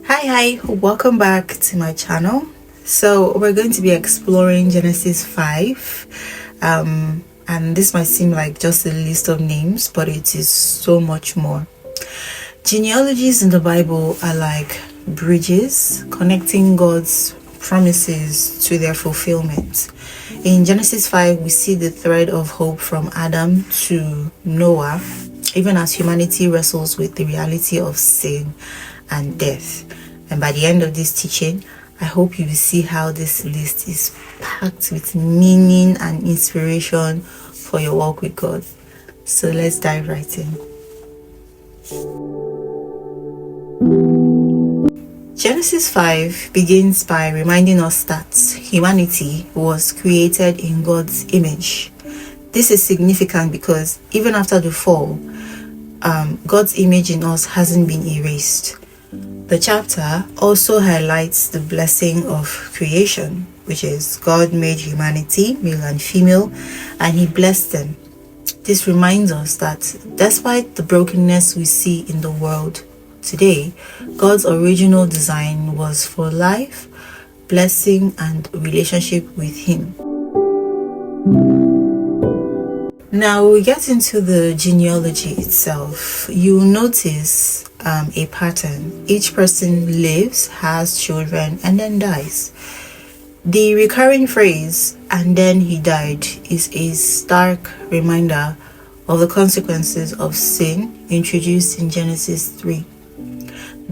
Hi, welcome back to my channel. So we're going to be exploring Genesis 5, and this might seem like just a list of names, but it is so much more. Genealogies in the Bible are like bridges connecting God's promises to their fulfillment. In Genesis 5, we see the thread of hope from Adam to Noah, even as humanity wrestles with the reality of sin and death. And by the end of this teaching, I hope you will see how this list is packed with meaning and inspiration for your walk with God. So let's dive right in. Genesis 5 begins by reminding us that humanity was created in God's image. This is significant because even after the fall, God's image in us hasn't been erased. The chapter also highlights the blessing of creation, which is God made humanity, male and female, and He blessed them. This reminds us that despite the brokenness we see in the world today, God's original design was for life, blessing, and relationship with Him. Now we get into the genealogy itself. You'll notice a pattern. Each person lives, has children, and then dies. The recurring phrase, "and then he died," is a stark reminder of the consequences of sin introduced in Genesis 3.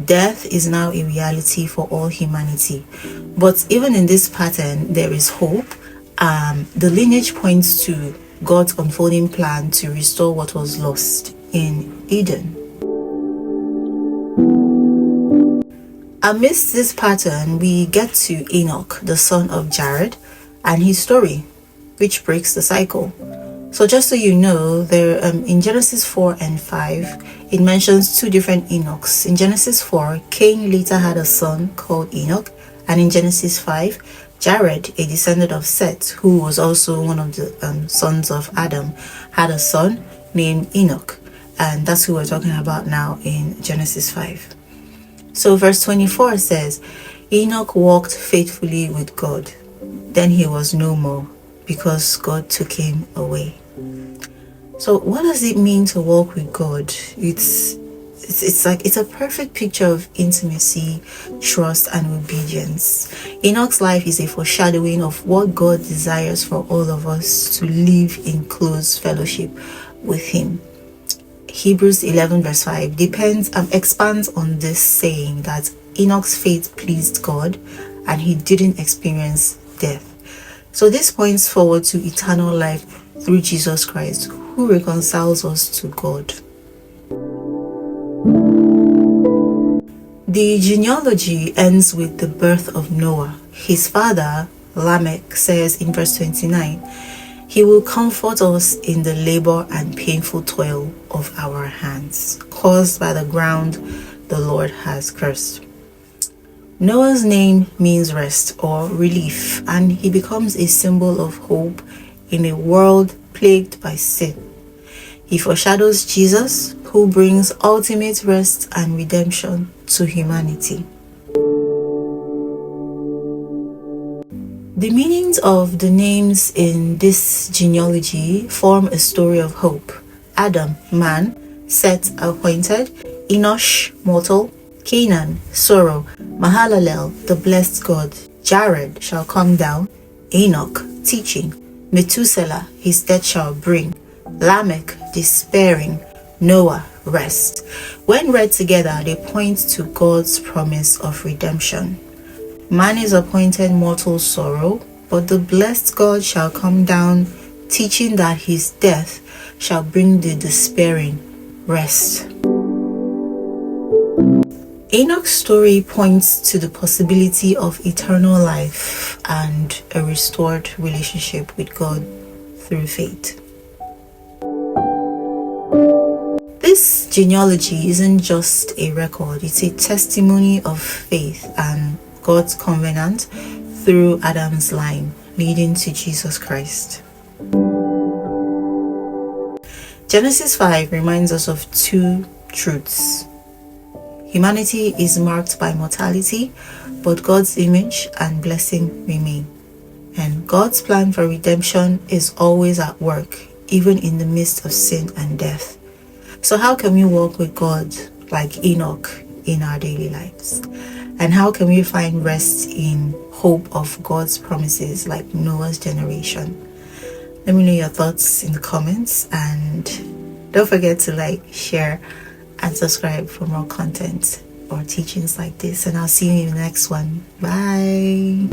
Death is now a reality for all humanity. But even in this pattern, there is hope. The lineage points to God's unfolding plan to restore what was lost in Eden. Amidst this pattern, we get to Enoch, the son of Jared, and his story, which breaks the cycle. So just so you know, there in Genesis 4 and 5, it mentions two different Enochs. In Genesis 4, Cain later had a son called Enoch, and in Genesis 5, Jared, a descendant of Seth, who was also one of the sons of Adam, had a son named Enoch. And that's who we're talking about now in Genesis 5. So verse 24 says, Enoch walked faithfully with God. Then he was no more, because God took him away. So what does it mean to walk with God? It's a perfect picture of intimacy, trust, and obedience. Enoch's life is a foreshadowing of what God desires for all of us to live in close fellowship with Him. Hebrews 11 verse 5 expands on this, saying that Enoch's faith pleased God and he didn't experience death. So this points forward to eternal life through Jesus Christ, who reconciles us to God. The genealogy ends with the birth of Noah. His father, Lamech, says in verse 29, "He will comfort us in the labor and painful toil of our hands, caused by the ground the Lord has cursed." Noah's name means rest or relief, and he becomes a symbol of hope in a world plagued by sin. He foreshadows Jesus, who brings ultimate rest and redemption to humanity. The meanings of the names in this genealogy form a story of hope. Adam, man; Seth, appointed; Enoch, mortal; Canaan, sorrow; Mahalalel, the blessed God; Jared, shall come down; Enoch, teaching; Methuselah, his death shall bring; Lamech, despairing; Noah, rest. When read together, they point to God's promise of redemption. Man is appointed mortal sorrow, but the blessed God shall come down, teaching that his death shall bring the despairing rest. Enoch's story points to the possibility of eternal life and a restored relationship with God through faith. This genealogy isn't just a record, it's a testimony of faith and God's covenant through Adam's line, leading to Jesus Christ. Genesis 5 reminds us of two truths. Humanity is marked by mortality, but God's image and blessing remain. And God's plan for redemption is always at work, even in the midst of sin and death. So how can we walk with God like Enoch in our daily lives? And how can we find rest in hope of God's promises like Noah's generation? Let me know your thoughts in the comments, and don't forget to like, share, and subscribe for more content or teachings like this. And I'll see you in the next one. Bye.